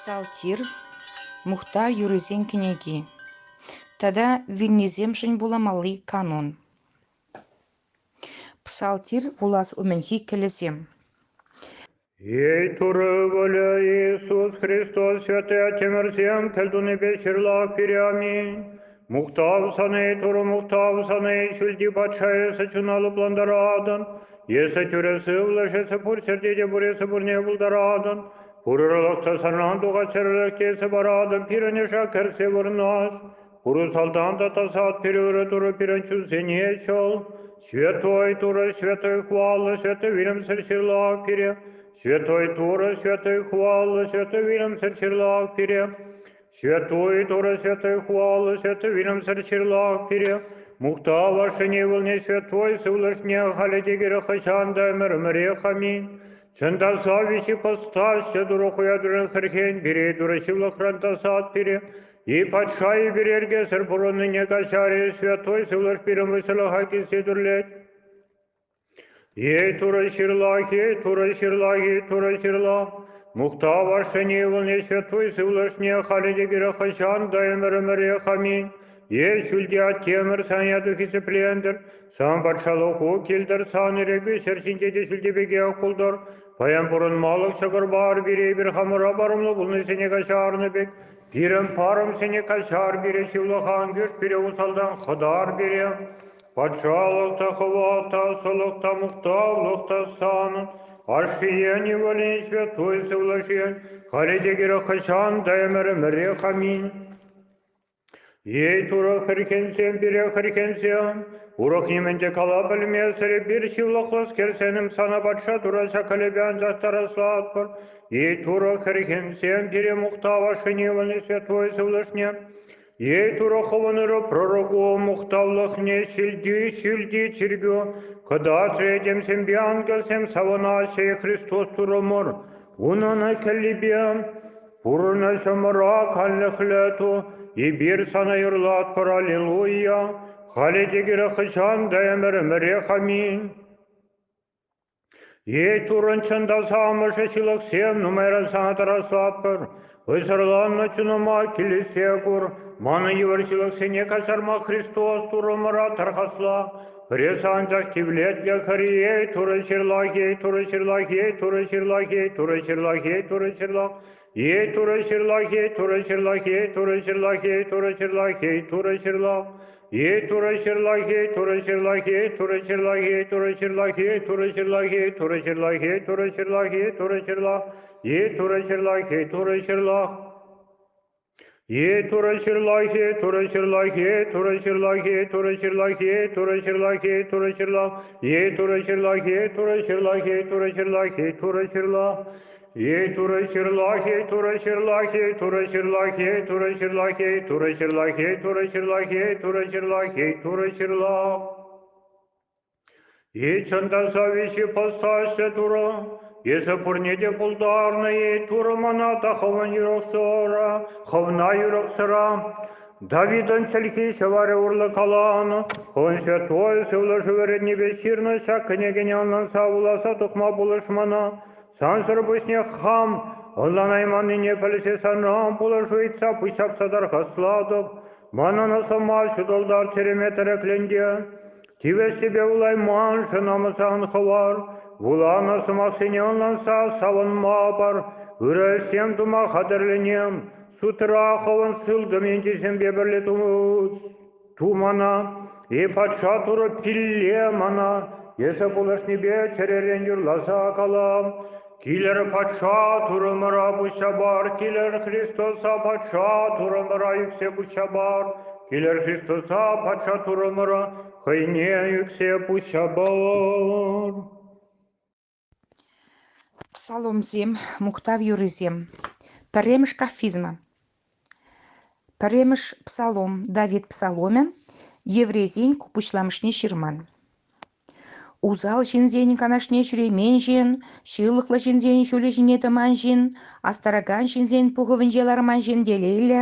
Псалтир, мухта юрисен книги. Тада вильнеземшин буламалы канон. Псалтир вулас уменхи келесем. Ей тура воля Иисус Христос, святый Отец всем, кельду небесерлах переаминь. Мухтав саны, туру мухтав саны, шульди батшая сачуналы бландарадан. Есе тюресі влашесі пур сердеде буресі бурне булдарадан. Пурырылықта сарнан дуға серліктесі барадан, пиріне шакерсе вырнас. Пуру салтанда тасат переуры туру пиренчу сене чол. Святой тура, святой хвала, святой вирем серсерлах пере. Святой Тура, святой хвала, святой вирам серчерлах пере. Святой Тура, святой хвала, святой вирам серчерлах пере. Мухта ваша не волне святой, сулашне халедигера хачанда мэрмэре хамин. Чанда савищи постаща дурохуя дурен хархен пере, дурачивла хрантасат пере. И падшай берерге серпуронны не качаре, святой сулаш перем веселаха кисидурлет. Ей тура ширлах, ей тура ширлах, ей тура ширлах. Мухта ваша не волне святой, сулашне халедигера хачан, даймер хамин. Ей шульдя темер саня духи сеплендер, сам батшалоху килдер саны регü серсинтеде шульдебеге акулдар. Паян бурun малык шагырбар бире bir хамыра барымлы bulны sene kaçarını bek. Pirem parım sene kaçar bire şivlahan gürt bire usaldan xadar bire. Патшалықта хвата, солықта мұқтавлықта санын, ашиен евалин святой сывлашен, халедегері хашан даймәрі мәрі хамин. Ей тура хыркенсем, бире хыркенсем, урах неменде кала білмесірі бір шивлақлас керсенім сана патша тура шакалебян жастара сладпыр. Ей тура хыркенсем, бире мұқтавашын евалин святой сывлашен, Ей турахованыра пророку мухтавлах не шильди чербю, когда третьем сем биангelsem саванаше Христос турамор, унана келлибиам, пурна шамара каллахлету, и бир сана юрлат пар аллилуйя, халедегера хышан даямер мерехамин. Ей туран чанда самаша шилак сем нумера сатара сапар, Высырланна чунума килисекур, маны еваршилак сене кашарма Христос турамара тархасла, Пресанчак тивлет яхарие, тура ширлахе, тура ширлахе, тура ширлахе, тура ширлахе, тура ширлах, Ей тура ширлахе, тура ширлахе, тура ширлахе, тура ширлахе, тура ширлах, Ей тура ширлахе, тура ширлахе, тура ширлахе, тура ширлахе, тура ширлахе, тура ширлахе, тура ширлахе, тура ширлах, Ей тура ширлахе, тура ширлах. Ей тура ширлахе, тура ширлахе, тура ширлахе, тура ширлахе, тура ширлахе, тура ширлах. Ей тура ширлахе, тура ширлахе, тура ширлахе, тура ширлах. Ей тура ширлахе, тура ширлахе, тура ширлахе, тура ширлахе, тура ширлахе, тура ширлахе, тура ширлахе, тура ширлах. Ей чанда савищи постаща тура, Есе пурнеде пулдарна ей тура маната хаван юроксора, хавна юроксора. Давидан чельхи шеваре урла калана, он святой севлашу веред небесирна, шак княгинянан савуласа тухма булышмана. Сансыр бусне хам, Аллана иманы не палисе санрам, пулашу итса пусап садар хасладов. Манана сама шудолдар череметер экленде. Тивес тебе улай маншы намысан хавар, Вулана сумасынянланса саванма бар, Үрәсем дума хадырленем, Сутра хаван сылдым ентесем беберле тумана, И патша туры пилле мана, Есе пулаш небе черерен юрласа калам, Килер патша турымыра бушабар, Килер Христоса патша турымыра юксе бушабар, Килер Христоса патша турымыра, Хайне юксе бушабар. Псаломзем, мухтав юризем. Перемеш кафизма. Перемеш псалом, Давид псаломен, еврезень купучламшне ширман. Узал жинзень канашне шүремен жин, шилықлы жинзень шөлі жинеті ман жин, астараган жинзень пуғывын желарман жин делейлі,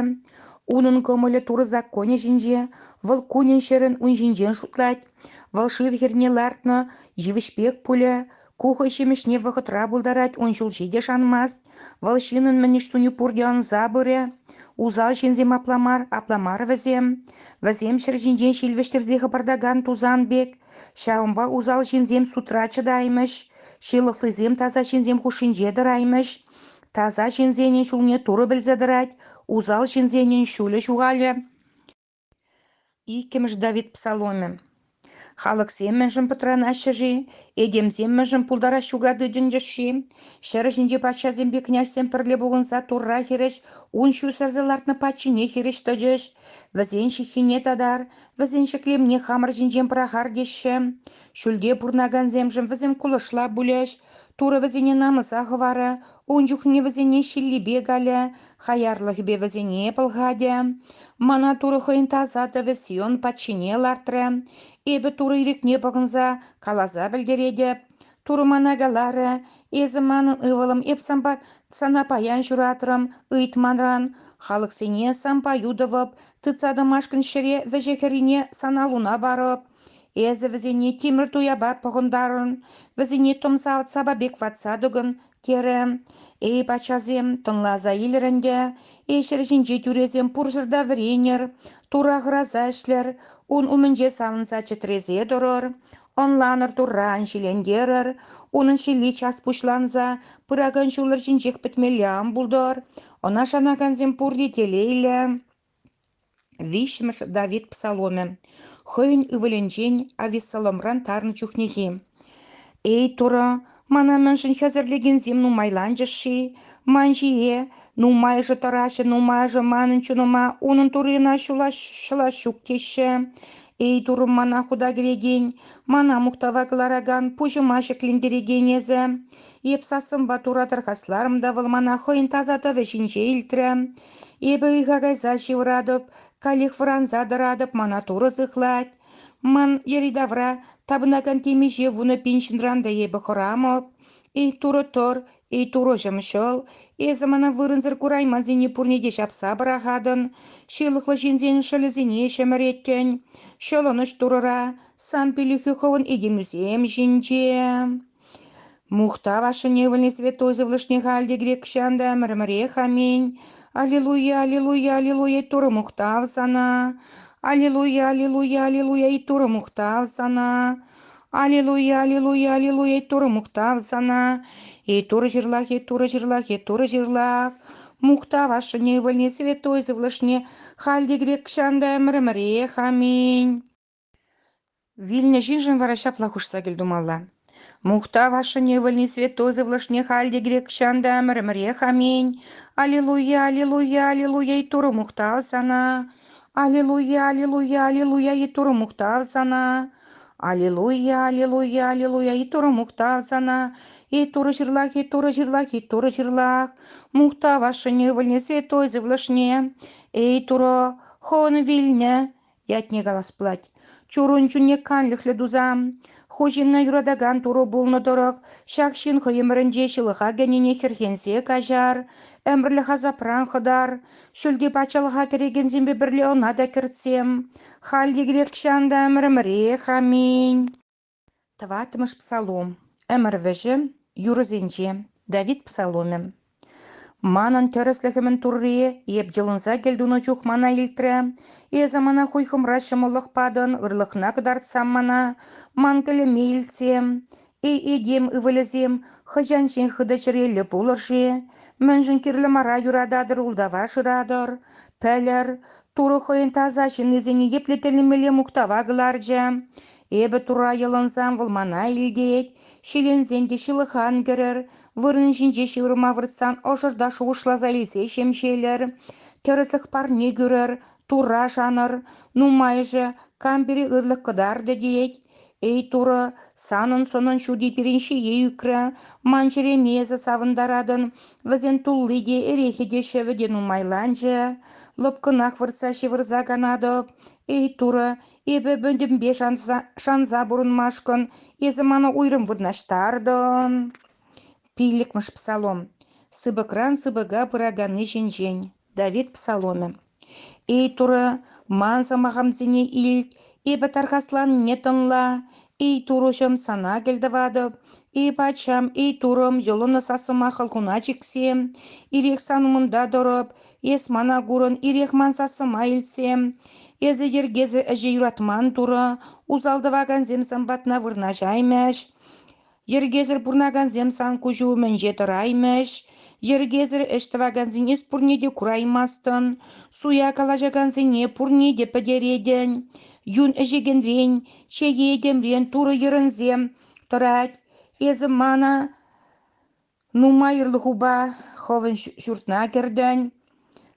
унын көмілі туры законе жинже, выл кунен шерін ун жинжен шутлать, волшив херне лартны, живішпек пулі, Кухо шемешне вахытра булдарать ончул жиде шанмаст, валшинын мініштуні пурдян забыре, узал жинзем апламар вазем шыржинжен шилвештерзеха бардаган тузан бек, шаумба узал жинзем сутрачы даймыш, шилықлызем таза жинзем хушинже дыраймыш, таза жинзенен шулне туры білзедырать, узал жинзенен шулі шуғалі. Икемш Давид псаломе. Халық семмежін патранашыжи, едем семмежін пулдара шугады дүнжіші, шәрі жінде патша зембе княж семпірле болынса турра хереш, уншу сарзылартны патчине хереш тожыш, візен шихине тадар, візен шеклемне хамыр жинжен прахар деші, шүлде пурнаган земжін візен кулышла бүлеш, туры візене намыса хвары, унжухне візене шиллибе галі, хаярлық бе візене пылғаде, мана туры хойын тазаты візен патчине лартры, Эбі туры ирекне бағынза, калаза білдередеп, туры манагалары, езі манын ывылым еп сампат сана паян жүратырым, ыйтманран, халық сене сампа юдывып, тыцады машкын шыре вежекерине саналуна барып, езі візене темір туя бар пұғындарын, візене томса саба бек ватса дүгін, тері, эй пачазем тонлаза илерінде, эшір жинже түрезем пұржырда вренер, тура ғраза ішлер, он умінже савынса чытырезе дұрыр, онланыр турран шилендерір, onun шилли час пушланза, пыраган шулыр жинжек бітмелям бұлдыр, она шанаган зем пурди телейлі. Вишмыш Давид псаломе. Хойын ывыленжен авессаломран тарны чухнехи. Эй тура, мана міншін хазірлеген зем нумайланжыши, манжие, нумайжы тарашы, нумайжы манын чунума, onun турына шыла шук теші. Эй туры мана худа кереген, мана мұқтава кылараган, пұжыма шеклендереген езі. Епсасым батура тарқасларым давыл мана хойын тазаты вешінже илтірі. Ебі игагайза шеврадып, калих франза дырадып, мана туры зықлать. Ман еридавра табынаган темеже вуны пеншінранда ебі құрамып. Эй туры тұр, эй туры жымшыл, езі мана вырынзыр курайман зене пурнеде шапса барахадын, шелықлы жензен шылызене шеміреттен, шылыныш турыра, сам пелюхи ховын едемузем жинже. Мухта ваша невольный святой завлышне гальде грек шанда мрмрех аминь. Аллилуйя, аллилуйя, аллилуйя, и туры мухтав сана. Аллилуйя, аллилуйя, аллилуйя, и туры мухтав сана. Аллилуйя, аллилуйя, аллилуйя, и туры мухтав сана. И туры жирлах, и туры жирлах, и туры жирлах. Мухта ваша невольный святой завлышне гальде грек шанда мрмрех аминь. Вильня жинжин вараща плахушса гельдумалла. Мухта ваша невольный святой завлышне хальде грек шанда мрмрех аминь. Аллилуйя, аллилуйя, аллилуйя, и туры мухтав сана. Аллилуйя, аллилуйя, аллилуйя, и туры мухтав сана. Аллилуйя, аллилуйя, аллилуйя, и туры мухтав сана. И туры жирлах, и туры жирлах, и туры жирлах. Мухта ваша невольный святой завлышне. Эй туры хон вильня. Ятне галас плать. Чурунчуне канлихле дузам. Хожинна юрадаган туру булны дұрық, шақшин хойымырынже шылыға генене херхенсе кажар, әмірлі хазапран ходар, шүлде пачалыға кереген зембе бірле она да кіртсем, халде грек шанда әміріміре хамин. Тватымыш псалом, әмір вежі, юрызенже, Давид псаломе. Манан теріслігімін туррие, еп жылынса келдуны чух мана илтірі, езі мана хуйхым рашымылық падын, ұрлықна кыдартсам мана, ман кілі мейлсем, едем ывылызем, хыжаншен хыды жірелі бұлыржы, мінжін керлі мара юрададыр, улдава шырадыр, пәлір, туры хойын таза шын езені еплетілімелі мұқтава гыларжы, ебі тура елынсам вылмана илдет, шелензенде шылыхан керір, вырын жинже шырыма выртсан ошырда шуышлаза илсе шемшелер, теріслік парне көрір, тура жаныр, нумайжы, камбері ырлық кыдарды дейт, эй туры, санын сонын шуди пиринші еюкрі, манжыре мезі савындарадын, візен туллы де ерехе де шевіде нумайланжы, лопкынақ выртса шевырза ганадып, эй туры, ебі бөндім бе шанза бұрын машкын, езі маны уйрым вырнаштардын. Пиликмыш псалом. Сыбыкран сыбыга пыраганы жинжен. Давид псаломе. Эй туры, манза мағамзіне илт, ебі тарқаслан не тонла, эй турышым сана келдівадып, И пачам, и турым, жолына сасыма хылгуна чиксем, ирек санымында дорып, ес мана гурын ирек мансасыма илсем, езі ергезі әжі юратман туры, узалды ваган земсан батна вырна жаймеш, ергезір бурнаган земсан кужу менже тұраймеш, ергезір эштіваган зинес пурнеде кураймастын, суя калажаган зине пурнеде пәдереден, юн әжегенрен, чегедемрен туры ерінзем, тұрат, езі мана нумайырлы хуба ховын жұртна керден,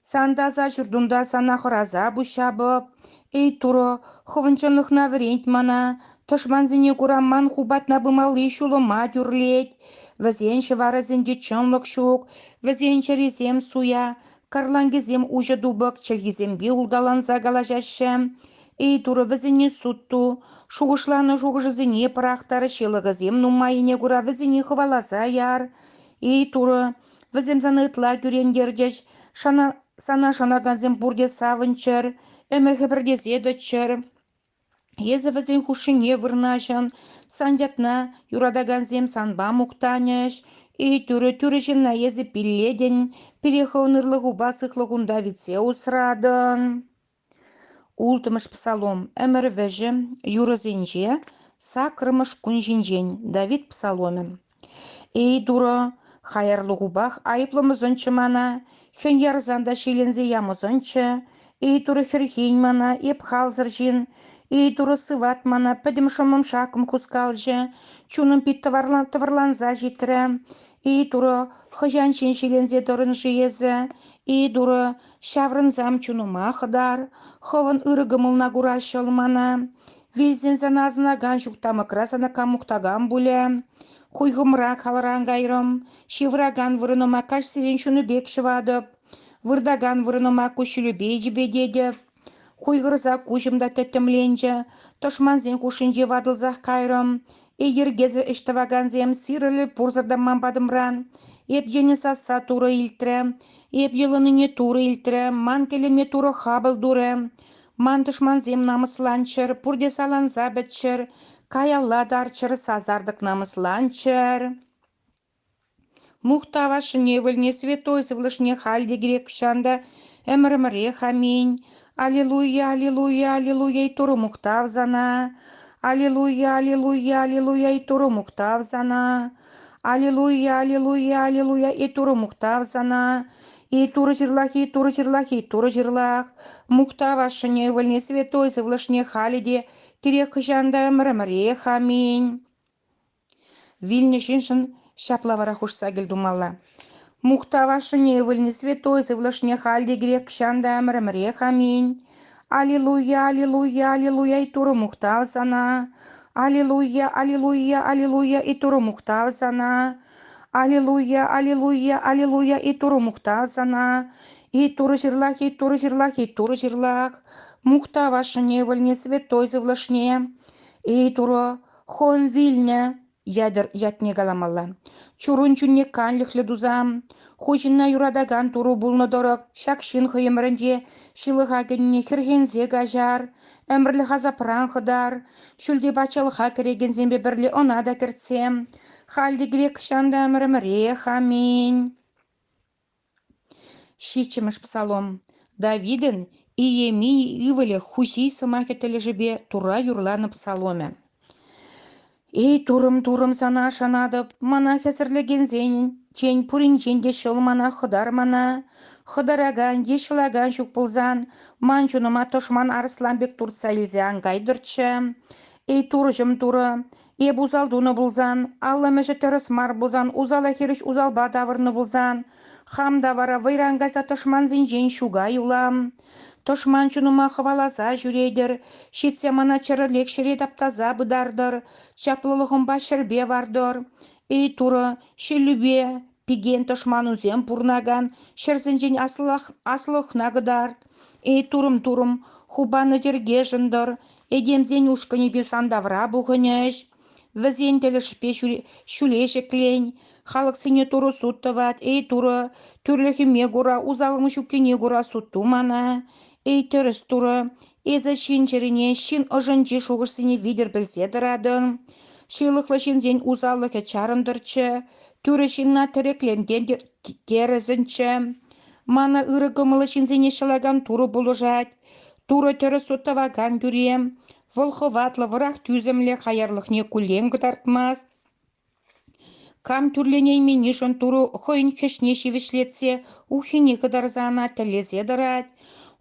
сандаза жұрдунда сана хораза бушабып, ей туры ховынчынлықна верент мана, тышманзине курамман хубатна бымалы шулыма дүрлет, візенші варызінде чынлық шук, візенші резем суя, карлангезем уже дубық, челгезембе улдаланса галажашы, ей туры візіне сутту, шуғышланы жуғыжызіне пырақтары шелігізем нумайыне кура візіне хываласа яр, ей туры візем ытла күрендердеш, сана шанагазем бурде савынчыр, өміргі бірдезе дөтчір. Езі візен хушыне вырнашын, сандятна юрадаганзем санба муктаныш, ей түрі жынна езі пилледен, переховнырлы губа сықлығында витсе усрадын. Ултымыш псалом әмір вәжі юрызенже, сакрымыш күн жинжен, Давид псаломы. Ей дұры, хайырлы губах айыплымызынчы мана, хен ярзанда шелензе ямызынчы, ей туры херхейн мана, еп халзыр жин, ей туры сыват мана, пәдім шымым шакым кускалжы, чуным пит тывырланза житрі, ей туры хыжаншен шелензе дұрын жиезі, ей туры шаврынзам чуныма хыдар, хывын ырыгымылна гурашыл мана, вилзен заназынаган жуктамы красана камуктаган буле, хуйгымра халаран гайрым, шивраган вырыныма каш сирен шуны бек шывадып, вырдаган вырыныма кушілі бейджі бедедіп, хуйгырза кужымда тәттімленжі, тошманзен кушынже вадылзақ кайрым, егергезір іштіваганзем сирілі пурзырдаман бадымран, еп жені сасса туры илтірі, еп елыныне туры илтірі, ман келеме туры хабыл дұры, ман тышманзем намысланчыр, пурде саланза бітчір, каялла дарчыр, сазардық намысланчыр. Мухтавашыне выльне святой свлышне хальде грек шанда, эмрмре хаминь, аллилуйя, аллилуйя, аллилуйя, и туру мухтавзана, аллилуйя, аллилуйя, аллилуйя, и туру мухтавзана, аллилуйя, аллилуйя, аллилуйя, и туру мухтавзана, и туры жирлах, и туры жирлах, и туры жирлах, мухтавашыне выльне святой свлышне хальде грек шанда, эмрмре хаминь. Вильне шиншин шаплавара хушса гельдумалла. Мухтавашыне выльне святой завлашне хальде грек шанда мрмре хаминь. Аллилуйя, аллилуйя, аллилуйя, и туру мухтавзана. Аллилуйя, аллилуйя, аллилуйя, и туру мухтавзана. Аллилуйя, аллилуйя, аллилуйя, и туру мухтавзана. И туры жирлах, и туры жирлах, и туры жирлах. Мухтавашыне выльне святой завлашне. И туру хон вильне. Ядыр ятне галамалла. Чурун чунне канлихле дузам. Хожинна юрадаган туру булны дорог. Шакшин хыйымрынже шилыға генне хирхензе гажар. Әмірлі ғазапран хыдар. Шүлде бачалыға керегензембе бірлі она да кіртсем. Халде грек шанда әміріміре хамин. Шичимыш псалом. Давидын иемин ивыле хуси сымахетелі жібе тура юрланы псаломе. Ей турым сана шанадып, мана хәсірлеген зен, чен пуринчен дешіл мана хыдар мана, хыдараган, дешілаган шук пулзан, манчуныма тошман арысламбек туртса илзе аңгайдырчы. Ей турыжым туры, еб узалдуны булзан, алла мәші теріс мар булзан, узала херіш узалба давырны булзан, хамда вара вайрангайса тошман зенжен шуга юлам. Тошман чуныма хываласа жүрейдір, шетсе мана чырылек шерет аптаза бұдардыр, чаплылығын башырбе вардыр. Ей туры, шелюбе, пиген тошман үзем пурнаган, шерзінжен асылықна гыдар. Ей турым, хубаны жерге жындыр, едемзен ушкыне бюсандавра бұғынеш. Візен тілі шпе шүлешеклен, халық сене туры суттыват, ей туры, түрліхіме гура, узалымы шүккене гура сутту мана. Ей теріс туры, езі шинчеріне шин ұжынчы шуғышсыне видер білсе дырадын. шилықлы жинзен узалықы чарындырчы, түрішінна тірекленген дерізінші. Мана ырыгымылы жинзене шылаган туры бұлыжат, туры түрі сотаваган дүрем, волховатлы вырах түзімлі қаярлықне күлен гытартмас. Кам түрленеймен нешін туру хойн хешне шевішлетсе, ухине кыдарзана тілезе дырат.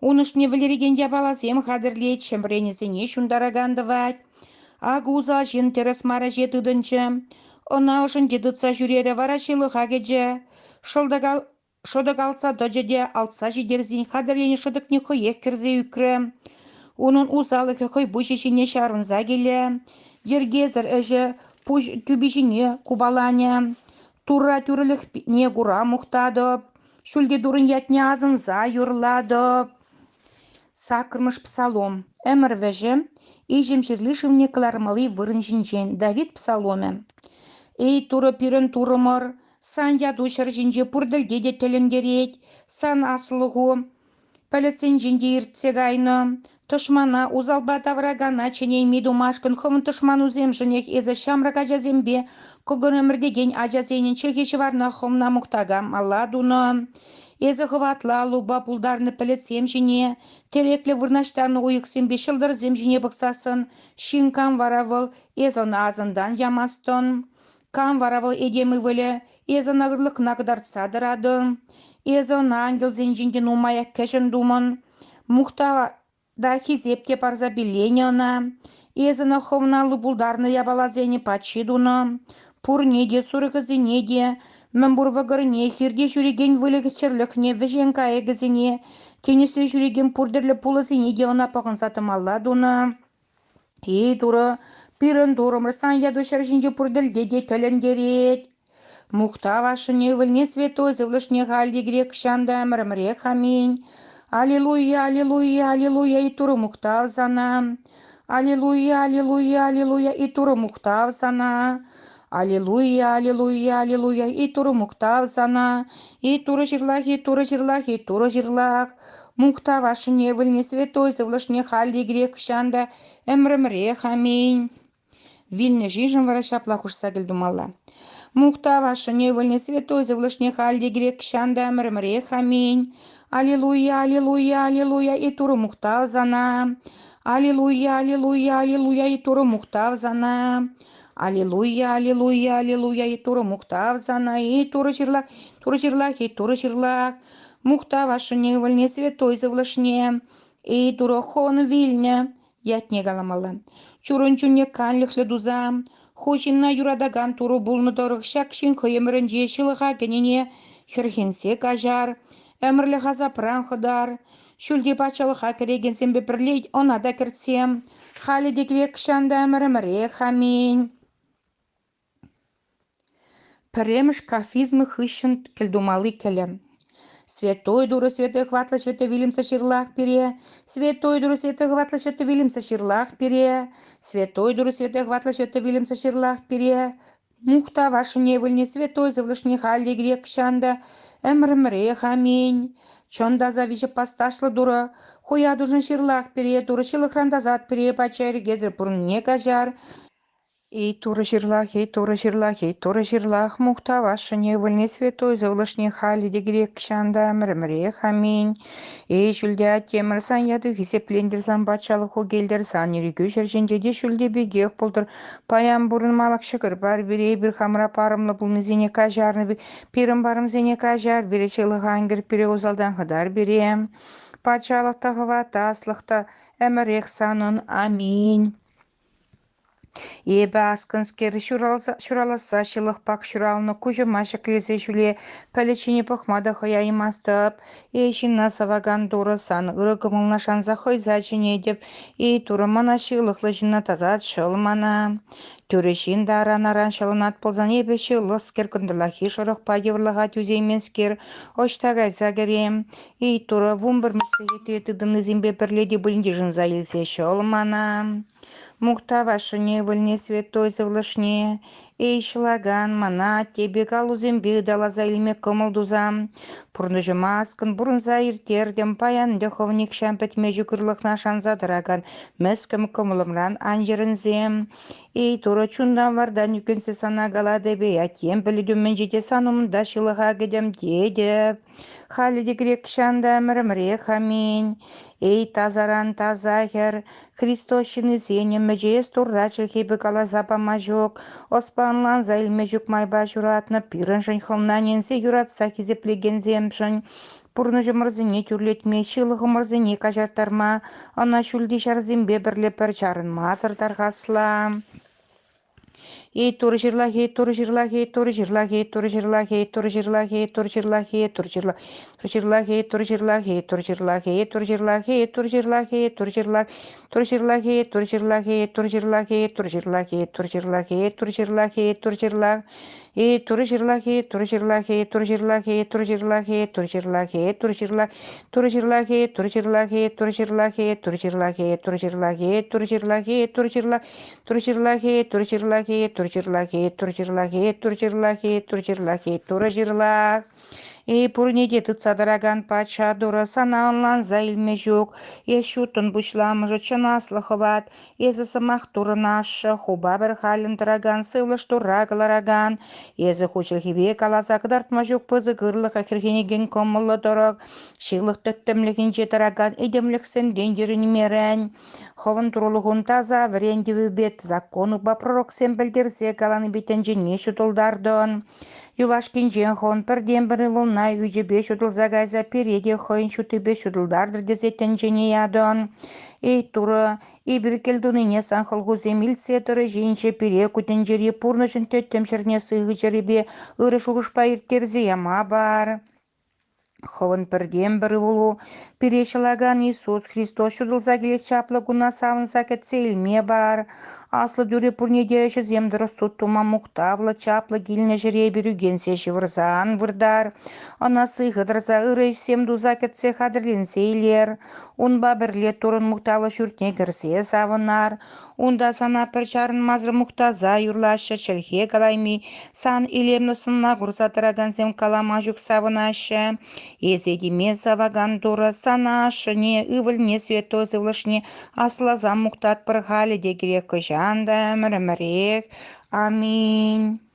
Онышне вілерегенде балазем қадырлет, шымренезене шундарагандыват. Агуза жин терес мара жетудынчы. Она ұшын дедіца жүрері вара шилыға кеже. Шодық алса дожеде алса жедерзін қадырлені шодықне қойек кірзе үкірі. Оның узалығы қой бұшешіне шарынза келі. Дергезір әжі пуш түбешіне кубалане. Тура түрілік не құра мұқтадып. Шүлде дұрын ятне азынза юрладып. Сакырмыш псалом. Әмір вәжі. Ижем жерлішімне кылармалы вырын жинжен. Давид псаломе. Эй туры пирін турымыр. Сан ядушыр жинже пұрділде де тілімдерет. Сан асылығу. Пәлісін жинде иртсек айны. Тышмана узалбата врагана ченей миду машкын хымын тышман узем жынек езі шамрак ажазембе. Когын өмірдеген ажазенін чілгеші варна хымна мұқтагам аладуны. Езі хыватла луба пулдарны пілетсем жіне. Тереклі вырнаштарны ойықсем бешілдір зем жіне бұқсасын. Шин кам варавыл езін азындан ямастын. Кам варавыл едемі вілі езін ағырлық нағыдартса дырады. Езін ангел зенжінден умаяк кәшін думын. Мұқта да хизепте парза биленяна. Езіні ховналы булдарны ябалазені пачидуны. Пур неде сурықызы неде. Мен бұрвығырыне хирде жүреген вылығысчырлықне веженка егізіне. Тенесі жүреген пурдірлі пулызы неде она пағын сатым алладуны. Ей дұры, пирін дұрымыр сан ядушар жінже пурділде де тіліндерет. Мұқта вашыне вілне святой зывлышне ғалді грек шанда әмірімірек хамин. Аллилуйя, аллилуйя, аллилуйя, и туры мұқтав зана. Аллилуйя, аллилуйя, аллилуйя, и туры мұқтав зана. Аллилуйя, аллилуйя, аллилуйя, и туры мұқтав зана. И туры жырлах, и туры жырлах, и туры жырлах. Мұқта вашыне вілне святой зывлышне ғалді грек шанда әмірімірек хамин. Вильне жижым вара шаплах ушса гілдумалла. Мұқта вашыне вілне святой зывлышне ғалді грек шанда әмірімірек хамин. Аллилуйя, аллилуйя, аллилуйя, и туры мұқтав зана. Аллилуйя, аллилуйя, аллилуйя, и туры мұқтав зана. Аллилуйя, аллилуйя, аллилуйя, и туры мұқтав зана. И туры жырлах, и туры жырлах. Мұқта вашыне вілне святой зывлышне. И туры хон вильне. Ятне галамалы. Чурын чүнне канлықлы дуза. Хошинна юрадаган туры бұлны дұрық шакшин көйемірінде шылыға генене хірхенсе кажар. Әмірлі ғазапыран құдар. Шүлде пачалыға керегенсен бепірлейд, она да кіртсем. Халі деклек шанда әмірімірек хамин. Піремш кафизмы хыщын келдумалы келем. Святой дуры святой хватлы святой Вильямса ширлах пере. Святой дуры святой хватлы святой Вильямса ширлах пере. Святой дуры святой хватлы святой Вильямса ширлах пере. Мұқта вашы невыльне святой завлышне халли грек шанда. Әмірімірек аминь. Чонда завише пасташлы дуры. Хуя дужын ширлах пере. Дуры шилықрандазат пере пачайры гезір бұрынне кажар. И туры жырлах, и туры жырлах, и туры жырлах. Мұқта вашы невыльне святой завлышне халли грек шанда. Әмірімірек аминь. И жүлде аттемір сан яды хисеплендір сан батшалы хогелдер сан ерігі жерженде де жүлде бегек болдыр. Паян бұрын малық шықыр бар бере бір хамра парымлы бұлны зене кажарны пирім барым зене кажар бере чылыға ангер пере озалдан қыдар бере. Патшалықта ғывата аслықта әмірек санын аминь. Ебі аскынскері шураласа шылықпақ шуралыны күжіма шықлесе жүле пәлечіне пықмады қояймастып. Ешін насаваган дұры сан ұрығымылна шанза қойза жіне деп. Туры мана шылықлы жына тазат шылмана. Түрішін даран шылынат болзан ебі шылықскер күнділахи шырықпа девірліға түзейменскер оштағайза керем. Туры вумбір мүсі еті етігдің ізімбе бірледі бүлінде жынза елсе шылмана. Мухта вашине вольне святой завлашне, эй шлаган мана тебе калузембе дала за ильме кымылдузам. Пурныжымаскын бурынза иртердем паян дөховник шампет межукырлық нашан задыраган, мәскім кымылымран анжырынзем. Эй тура чундан вардан юкенсе сана галады бе, атем білідімін жете санымда шылыға гедем дедіп. Халиди грек шанда мірімре хамин. Эй тазаран тазахер, Христощины зенем межес турдачыл хебі калаза памажок, оспанлан за илмежук майба журатны пирыншын хылнаненсе юратса кезеплеген земшын. Пурныжы мырзыне түрлетме, шылығы мырзыне кажартарма, ана шүлді шарзимбе бірлепір жарынма сыртарғасла. Ей тур жырла, ей тур жырла, ей тур жырла, ей тур жырла, ей тур жырла, ей тур жырла, ей тур жырла, тур жырла, ей тур жырла, ей тур жырла, ей тур жырла, ей тур жырла, ей тур жырла, тур жырла, ей тур жырла, ей тур жырла, ей тур жырла, ей тур жырла, ей тур жырла, ей тур жырла. Ей тур жырла, ей тур жырла, ей тур жырла, ей тур жырла, ей тур жырла, ей тур жырла, тур жырла, ей тур жырла, ей тур жырла, ей тур жырла, ей тур жырла, ей тур жырла, ей тур жырла, тур жырла, ей тур жырла, ей тур жырла, ей тур жырла, ей тур жырла, ей тур жырла, ей тур жырла. Эй, пурнеде тыцадыраган пача дура санаанлан за илме жок, шутын бушламыжы чынаслы хыват, езі сымақ турынашы, хуба бір халін дыраган, сывлыш турагылараган, езі хучылхиве каласа кыдартма жок пызы гырлық акирхенеген комылы дорог, шилық төттімлігін жетіраган, едемліксен дендерін мерен, ховын турулығын таза, вренді бет, законы ба пророксен білдерсе каланы бетен жене шутылдардын. Юлашкин жен пірден бірі волна үйже бе шудылза гайза переде хойын шуты бе шудылдардыр дезеттен жене ядын. Эй туры, и бір келдуныне санхыл гуземил сетірі женше пере күтін жере пурнышын төттем шырне сығы жеребе ұры шуғышпа иртерзе яма бар. Ховын пірден бірі болу, перешілаган Иисус Христос шудылза келес шаплы гуна савынса кетсе илме бар. Аслы дүре пурнедеші земдірі суттума мұқтавлы чаплы гилне жіре беругенсе шывырзан вырдар. Анасы ғыдырза ұрыш семдуза кетсе қадырленсе илер. Унба бірле турын мұқталы шүртне кірсе савынар. Унда сана пір чарын мазры мұқтаза юрлашы чілхе калайми. Сан илемні сынна ғұрсатыраган зем калама жүк савынашы. Езедеме саваган туры сана ашыне ывыльне святой зывлышне аслаза мұқтат бір халі дегірек жанда мірімірек. Аминь.